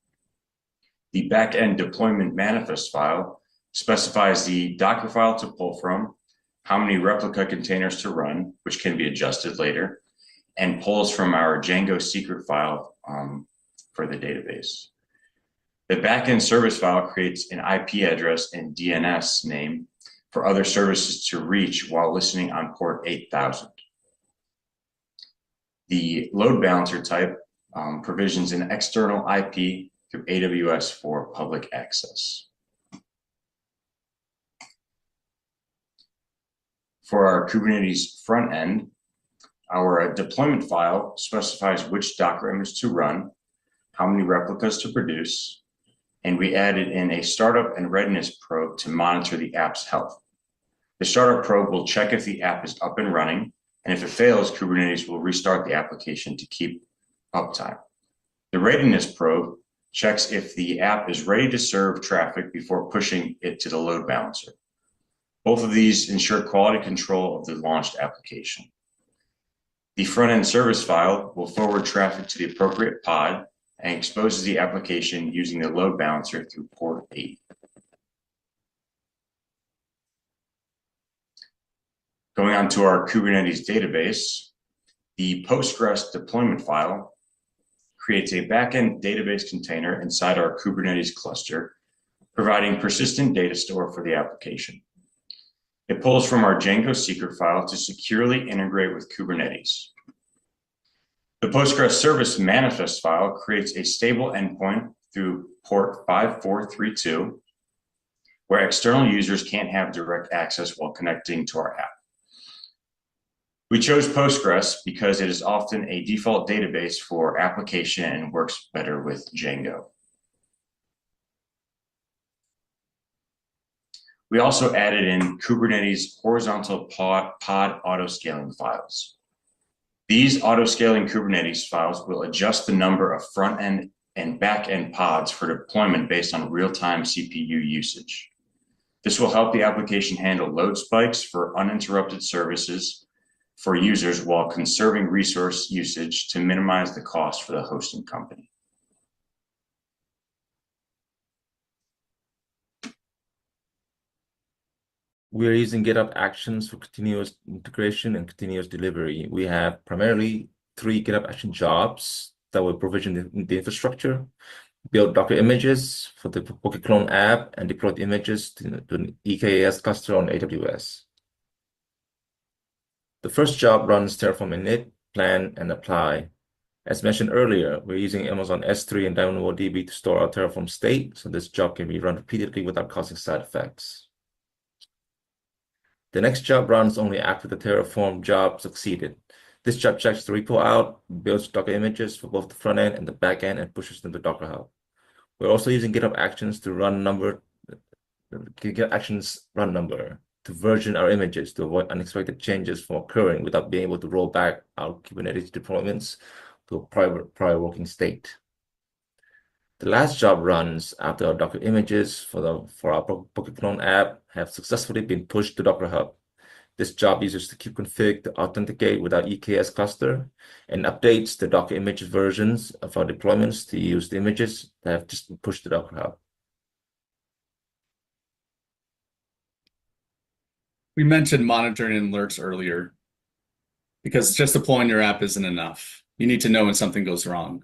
The backend deployment manifest file specifies the Docker file to pull from, how many replica containers to run, which can be adjusted later, and pulls from our Django secret file for the database. The backend service file creates an IP address and DNS name for other services to reach while listening on port 8000. The load balancer type provisions an external IP through AWS for public access. For our Kubernetes front end, our deployment file specifies which Docker image to run, how many replicas to produce, and we added in a startup and readiness probe to monitor the app's health. The startup probe will check if the app is up and running, and if it fails, Kubernetes will restart the application to keep uptime. The readiness probe checks if the app is ready to serve traffic before pushing it to the load balancer. Both of these ensure quality control of the launched application. The front-end service file will forward traffic to the appropriate pod and exposes the application using the load balancer through port 8. Going on to our Kubernetes database, The Postgres deployment file creates a backend database container inside our Kubernetes cluster, providing persistent data store for the application. It pulls from our Django secret file to securely integrate with Kubernetes. The Postgres service manifest file creates a stable endpoint through port 5432, where external users can't have direct access while connecting to our app. We chose Postgres because it is often a default database for application and works better with Django. We also added in Kubernetes horizontal pod autoscaling files. These autoscaling Kubernetes files will adjust the number of front-end and back-end pods for deployment based on real-time CPU usage. This will help the application handle load spikes for uninterrupted services for users while conserving resource usage to minimize the cost for the hosting company. We are using GitHub Actions for continuous integration and continuous delivery. We have primarily 3 GitHub Action jobs that will provision the infrastructure, build Docker images for the Pocket Clone app, and deploy the images to an EKS cluster on AWS. The first job runs Terraform init, plan, and apply. As mentioned earlier, we're using Amazon S3 and DynamoDB to store our Terraform state, so this job can be run repeatedly without causing side effects. The next job runs only after the Terraform job succeeded. This job checks the repo out, builds Docker images for both the front end and the back end, and pushes them to Docker Hub. We're also using GitHub Actions to run number to version our images to avoid unexpected changes from occurring without being able to roll back our Kubernetes deployments to a prior working state. The last job runs after our Docker images for our Pocket Clone app have successfully been pushed to Docker Hub. This job uses the kubeconfig to authenticate with our EKS cluster and updates the Docker image versions of our deployments to use the images that have just been pushed to Docker Hub. We mentioned monitoring and alerts earlier because just deploying your app isn't enough. You need to know when something goes wrong.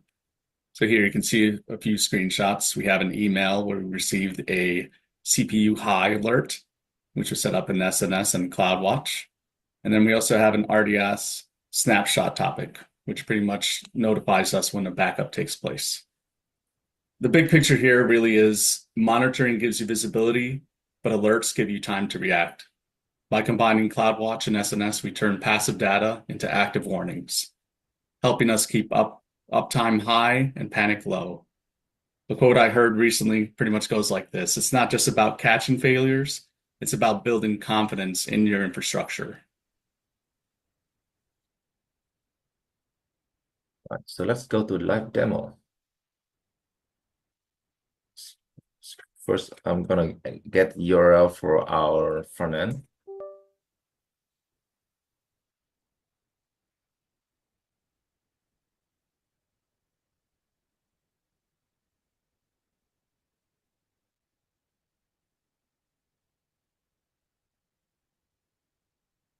So here you can see a few screenshots. We have an email where we received a CPU high alert, which was set up in SNS and CloudWatch. And then we also have an RDS snapshot topic, which pretty much notifies us when a backup takes place. The big picture here really is monitoring gives you visibility, but alerts give you time to react. By combining CloudWatch and SNS, we turn passive data into active warnings, helping us keep uptime high and panic low. The quote I heard recently pretty much goes like this: it's not just about catching failures, it's about building confidence in your infrastructure. All right, so let's go to live demo. First, I'm gonna get the URL for our front end.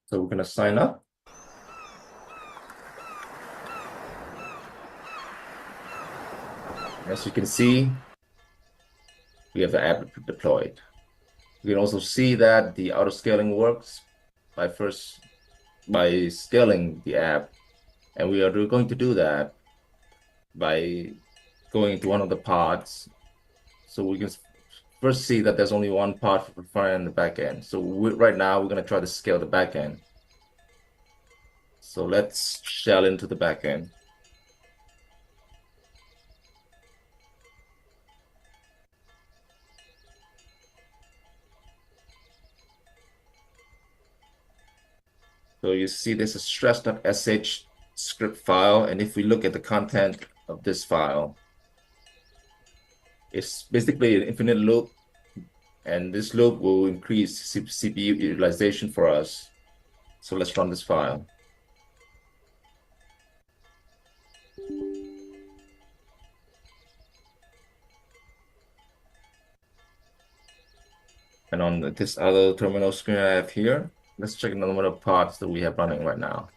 So we're going to sign up. As you can see, we have the app deployed. You can also see that the auto scaling works by scaling the app. And we are going to do that by going to one of the pods. So we can first see that there's only one pod for the front end and the back end. So right now we're going to try to scale the back end. So let's shell into the back end. So you see this is stress.sh script file. And if we look at the content of this file, it's basically an infinite loop. And this loop will increase CPU utilization for us. So let's run this file. And on this other terminal screen I have here, let's check the number of pods that we have running right now.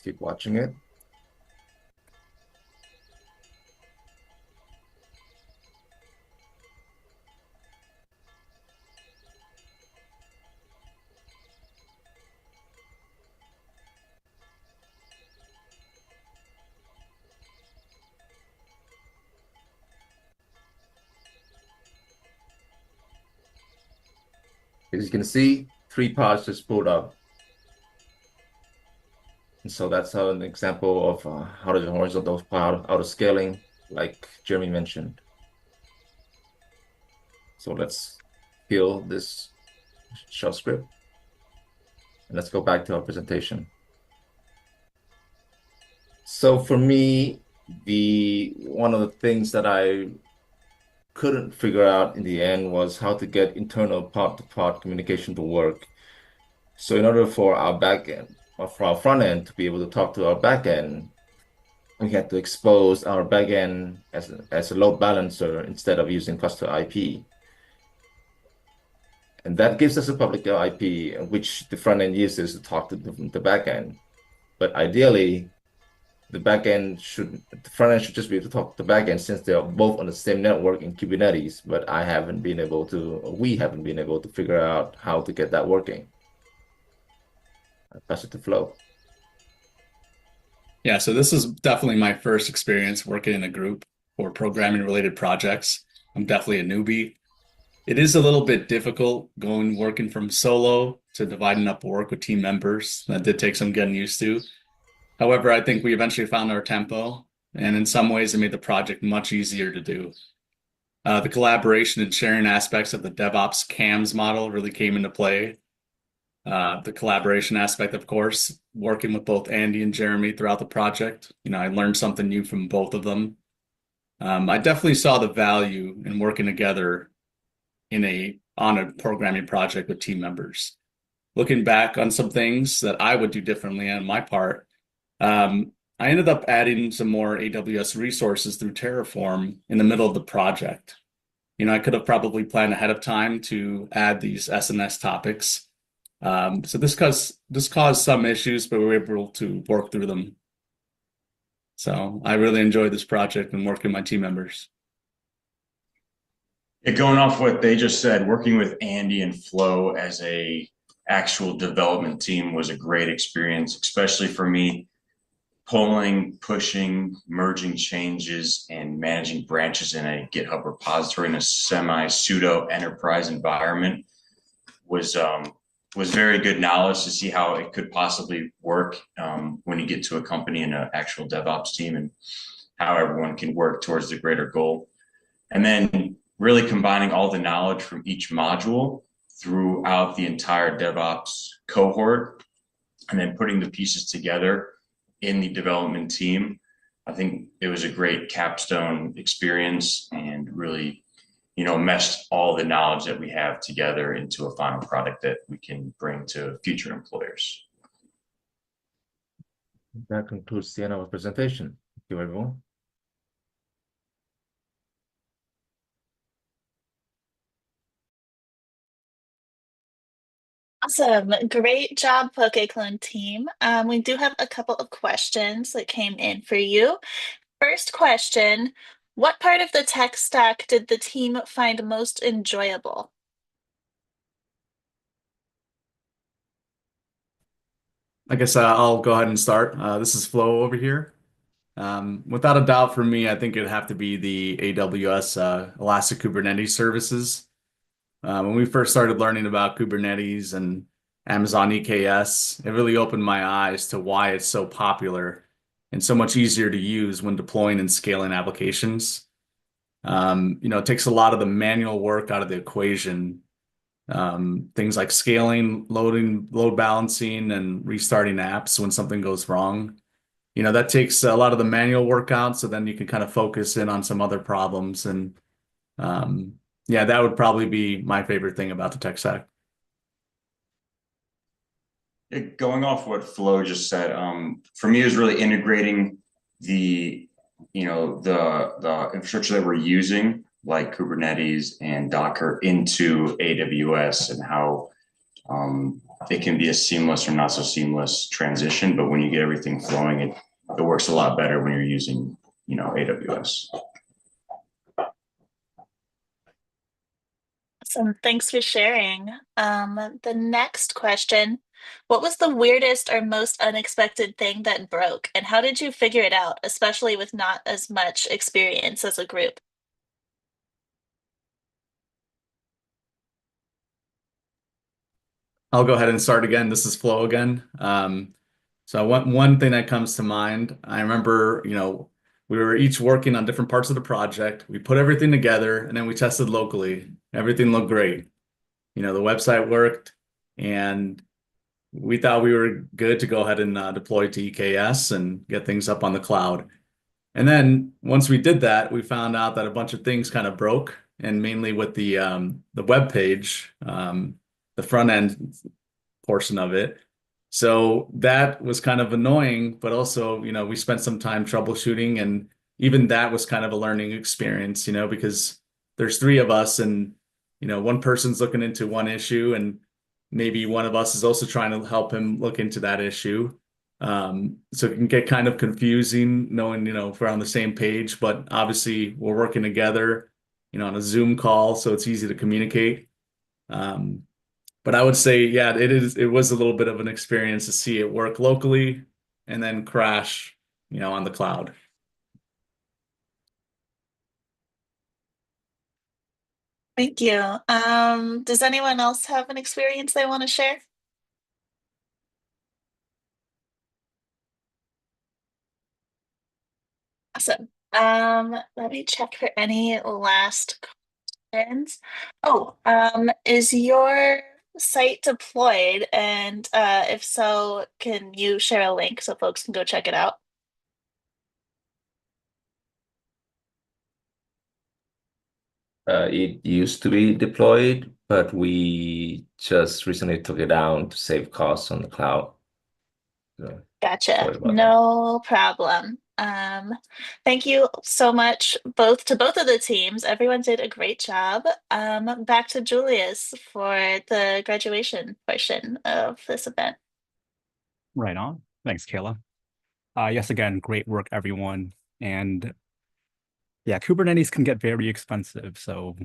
keep watching it. As you can see, 3 pods just pulled up. And so that's an example of how the horizontal pod auto scaling, like Jeremy mentioned. So let's kill this shell script. And let's go back to our presentation. So for me, one of the things that I couldn't figure out in the end was how to get internal pod-to-pod communication to work. So in order for our backend or for our front end to be able to talk to our backend, we had to expose our backend as a load balancer instead of using cluster IP. And that gives us a public IP, which the front end uses to talk to the backend. But ideally, the front end should just be able to talk to the backend since they're both on the same network in Kubernetes. But we haven't been able to figure out how to get that working. I pass it to Flo. Yeah, so this is definitely my first experience working in a group for programming related projects. I'm definitely a newbie. It is a little bit difficult working from solo to dividing up work with team members. That did take some getting used to. However, I think we eventually found our tempo, and in some ways it made the project much easier to do. The collaboration and sharing aspects of the DevOps CAMS model really came into play. The collaboration aspect, of course, working with both Andy and Jeremy throughout the project. I learned something new from both of them. I definitely saw the value in working together on a programming project with team members. Looking back on some things that I would do differently on my part, I ended up adding some more AWS resources through Terraform in the middle of the project. I could have probably planned ahead of time to add these SNS topics. So this caused some issues, but we were able to work through them. So I really enjoyed this project and working with my team members. Going off what they just said, working with Andy and Flo as a actual development team was a great experience, especially for me. Pulling, pushing, merging changes, and managing branches in a GitHub repository in a semi-pseudo enterprise environment was very good knowledge to see how it could possibly work when you get to a company and an actual DevOps team and how everyone can work towards the greater goal. And then really combining all the knowledge from each module throughout the entire DevOps cohort and then putting the pieces together in the development team. I think it was a great capstone experience and really, meshed all the knowledge that we have together into a final product that we can bring to future employers. That concludes the end of our presentation. Thank you, everyone. Awesome. Great job, PokeClone team. We do have a couple of questions that came in for you. First question, what part of the tech stack did the team find most enjoyable? I guess I'll go ahead and start. This is Flo over here. Without a doubt for me, I think it'd have to be the AWS Elastic Kubernetes services. When we first started learning about Kubernetes and Amazon EKS, it really opened my eyes to why it's so popular and so much easier to use when deploying and scaling applications. It takes a lot of the manual work out of the equation. Things like scaling, load balancing, and restarting apps when something goes wrong. That takes a lot of the manual work out, so then you can kind of focus in on some other problems. And yeah, that would probably be my favorite thing about the tech stack. Going off what Flo just said, for me, it was really integrating the infrastructure that we're using, like Kubernetes and Docker, into AWS and how it can be a seamless or not so seamless transition. But when you get everything flowing, it works a lot better when you're using, AWS. Awesome. Thanks for sharing. The next question, what was the weirdest or most unexpected thing that broke, and how did you figure it out, especially with not as much experience as a group? I'll go ahead and start again. This is Flo again. So one thing that comes to mind, I remember, we were each working on different parts of the project. We put everything together and then we tested locally. Everything looked great. The website worked and we thought we were good to go ahead and deploy to EKS and get things up on the cloud. And then once we did that, we found out that a bunch of things kind of broke, and mainly with the web page, the front end portion of it. So that was kind of annoying, but also, we spent some time troubleshooting, and even that was kind of a learning experience, because there's three of us and, one person's looking into one issue and maybe one of us is also trying to help him look into that issue. So it can get kind of confusing knowing, if we're on the same page, but obviously we're working together, on a Zoom call, so it's easy to communicate. But I would say, yeah, it was a little bit of an experience to see it work locally and then crash, on the cloud. Thank you. Does anyone else have an experience they want to share? Awesome. Let me check for any last questions. Oh, is your site deployed? And if so, can you share a link so folks can go check it out? It used to be deployed, but we just recently took it down to save costs on the cloud. So, Gotcha. sorry about that. No problem. Thank you so much both of the teams. Everyone did a great job. Back to Julius for the graduation portion of this event. Right on. Thanks, Kayla. Yes, again, great work, everyone. And yeah, Kubernetes can get very expensive, so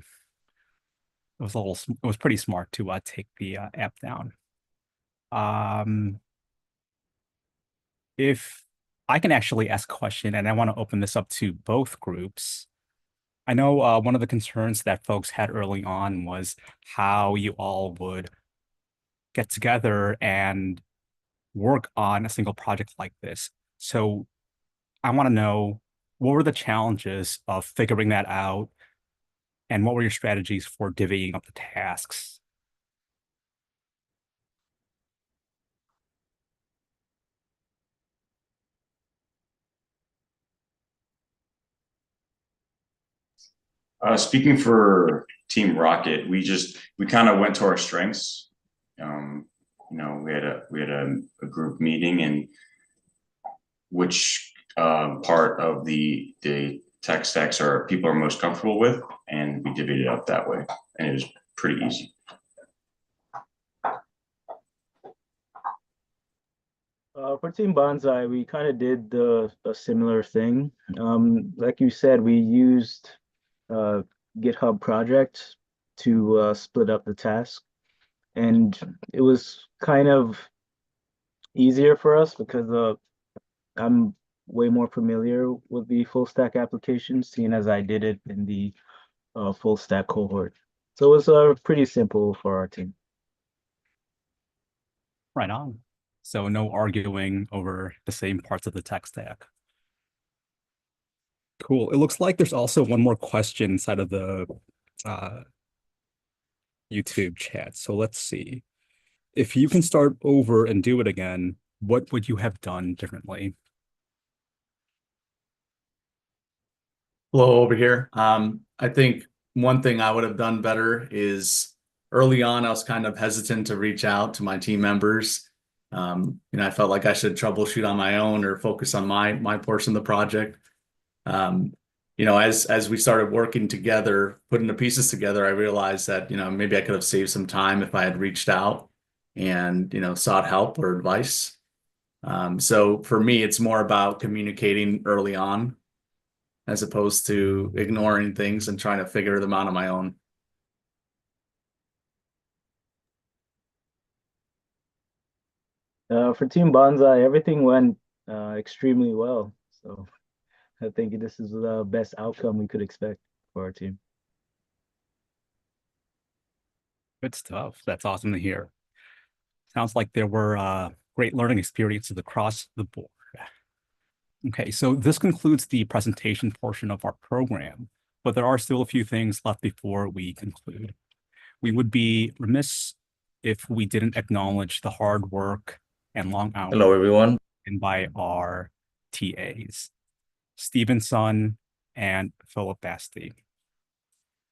it was pretty smart to take the app down. If I can actually ask a question, and I want to open this up to both groups. I know one of the concerns that folks had early on was how you all would get together and work on a single project like this. So I want to know, what were the challenges of figuring that out, and what were your strategies for divvying up the tasks? Speaking for Team Rocket, we kind of went to our strengths. We had a group meeting, and which part of the tech stacks people are most comfortable with, and we divvied it up that way, and it was pretty easy. For Team Bonsai, we kind of did a similar thing. Like you said, we used GitHub project to split up the task, and it was kind of easier for us because I'm way more familiar with the full stack application, seeing as I did it in the full stack cohort. So it was pretty simple for our team. Right on. So no arguing over the same parts of the tech stack. Cool. It looks like there's also one more question inside of the YouTube chat. So let's see. If you can start over and do it again, what would you have done differently? Hello over here. I think one thing I would have done better is early on, I was kind of hesitant to reach out to my team members. I felt like I should troubleshoot on my own or focus on my portion of the project. As we started working together, putting the pieces together, I realized that, maybe I could have saved some time if I had reached out and, sought help or advice. So for me, it's more about communicating early on as opposed to ignoring things and trying to figure them out on my own. For Team Bonsai, everything went extremely well. So I think this is the best outcome we could expect for our team. Good stuff. That's awesome to hear. Sounds like there were great learning experiences across the board. Okay, so this concludes the presentation portion of our program, but there are still a few things left before we conclude. We would be remiss if we didn't acknowledge the hard work and long hours Hello, everyone. and by our TAs, Stephen Sun and Philip Basti.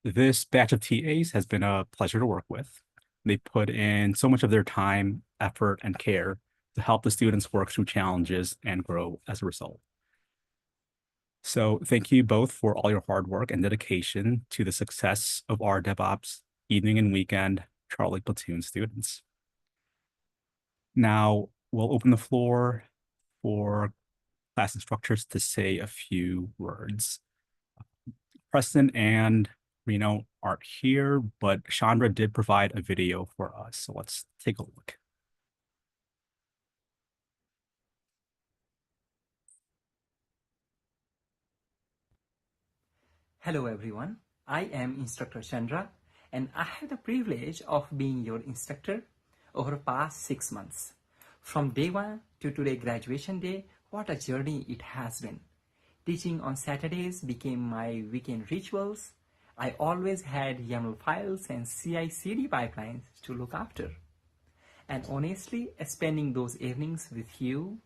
This batch of TAs has been a pleasure to work with. They put in so much of their time, effort, and care to help the students work through challenges and grow as a result. So thank you both for all your hard work and dedication to the success of our DevOps evening and weekend Charlie Platoon students. Now we'll open the floor for class instructors to say a few words. Preston and Reno aren't here, but Chandra did provide a video for us. So let's take a look. Hello everyone, I am Instructor Chandra and I have the privilege of being your instructor over the past 6 months. From day one to today graduation day, what a journey it has been. Teaching on Saturdays became my weekend rituals. I always had YAML files and CI/CD pipelines to look after. And honestly, spending those evenings with you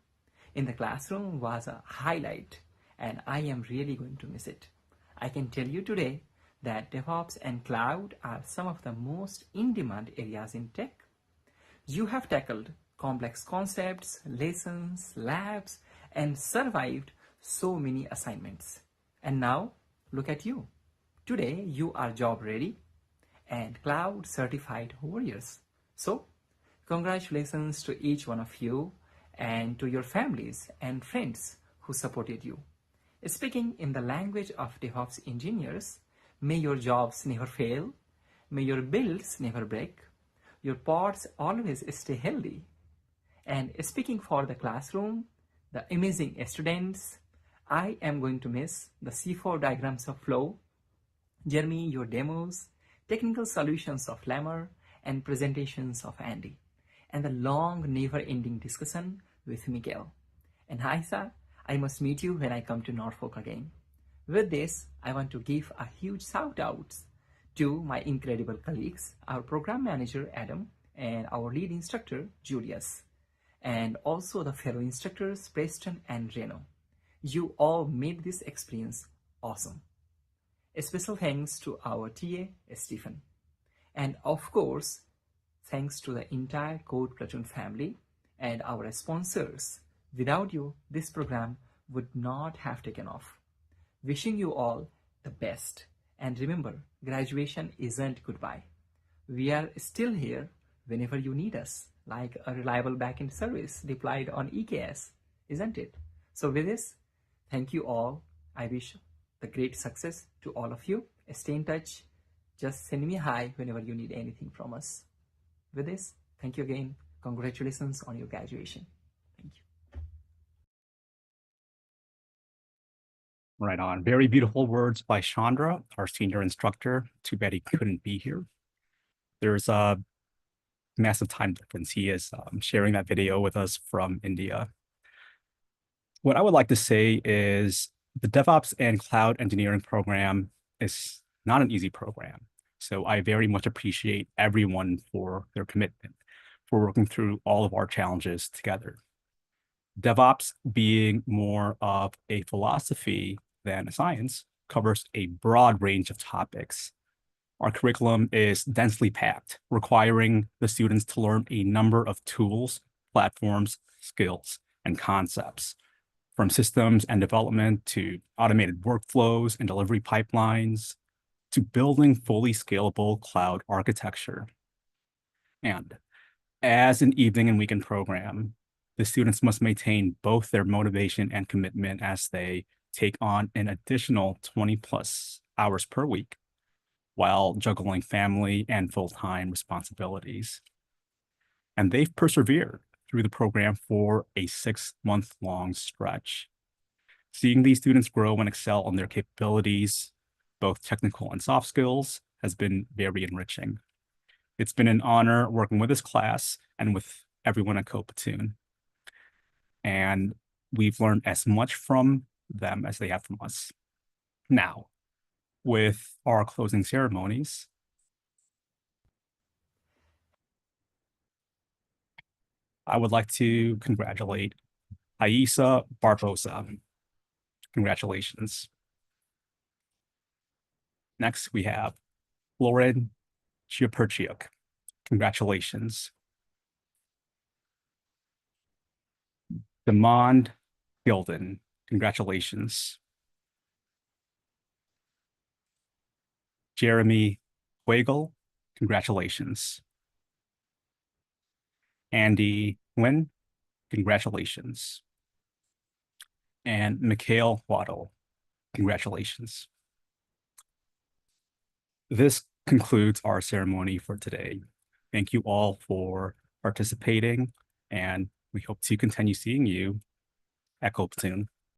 in the classroom was a highlight and I am really going to miss it. I can tell you today that DevOps and cloud are some of the most in-demand areas in tech. You have tackled complex concepts, lessons, labs, and survived so many assignments. And now, look at you. Today, you are job ready and cloud certified warriors. So, congratulations to each one of you and to your families and friends who supported you. Speaking in the language of DevOps engineers, may your jobs never fail, may your builds never break, your pods always stay healthy. And speaking for the classroom, the amazing students, I am going to miss the C4 diagrams of flow, Jeremy, your demos, technical solutions of Lammer, and presentations of Andy, and the long never-ending discussion with Miguel. And Haisa, I must meet you when I come to Norfolk again. With this, I want to give a huge shout out to my incredible colleagues, our program manager, Adam, and our lead instructor, Julius, and also the fellow instructors, Preston and Reno. You all made this experience awesome. A special thanks to our TA, Stephen. And of course, thanks to the entire Code Platoon family and our sponsors. Without you, this program would not have taken off. Wishing you all the best. And remember, graduation isn't goodbye. We are still here whenever you need us, like a reliable backend service deployed on EKS, isn't it? So with this, thank you all. I wish the great success to all of you. Stay in touch. Just send me a hi whenever you need anything from us. With this, thank you again. Congratulations on your graduation. Thank you. Right on. Very beautiful words by Chandra, our senior instructor. Too bad he couldn't be here. There's a massive time difference. He is sharing that video with us from India. What I would like to say is the DevOps and Cloud Engineering program is not an easy program. So I very much appreciate everyone for their commitment, for working through all of our challenges together. DevOps, being more of a philosophy than a science, covers a broad range of topics. Our curriculum is densely packed, requiring the students to learn a number of tools, platforms, skills, and concepts, from systems and development to automated workflows and delivery pipelines, to building fully scalable cloud architecture. And As an evening and weekend program, the students must maintain both their motivation and commitment as they take on an additional 20 plus hours per week while juggling family and full-time responsibilities. And they've persevered through the program for a 6-month-long stretch. Seeing these students grow and excel in their capabilities, both technical and soft skills, has been very enriching. It's been an honor working with this class and with everyone at Platoon. And we've learned as much from them as they have from us. Now, with our closing ceremonies, I would like to congratulate Aisa Barbosa. Congratulations. Next, we have Lauren Chiaperchiuk. Congratulations. Demond Gilden. Congratulations. Jeremy Weigel. Congratulations. Andy Nguyen. Congratulations. And Mikhail Waddle. Congratulations. This concludes our ceremony for today. Thank you all for participating, and we hope to continue seeing you at Platoon.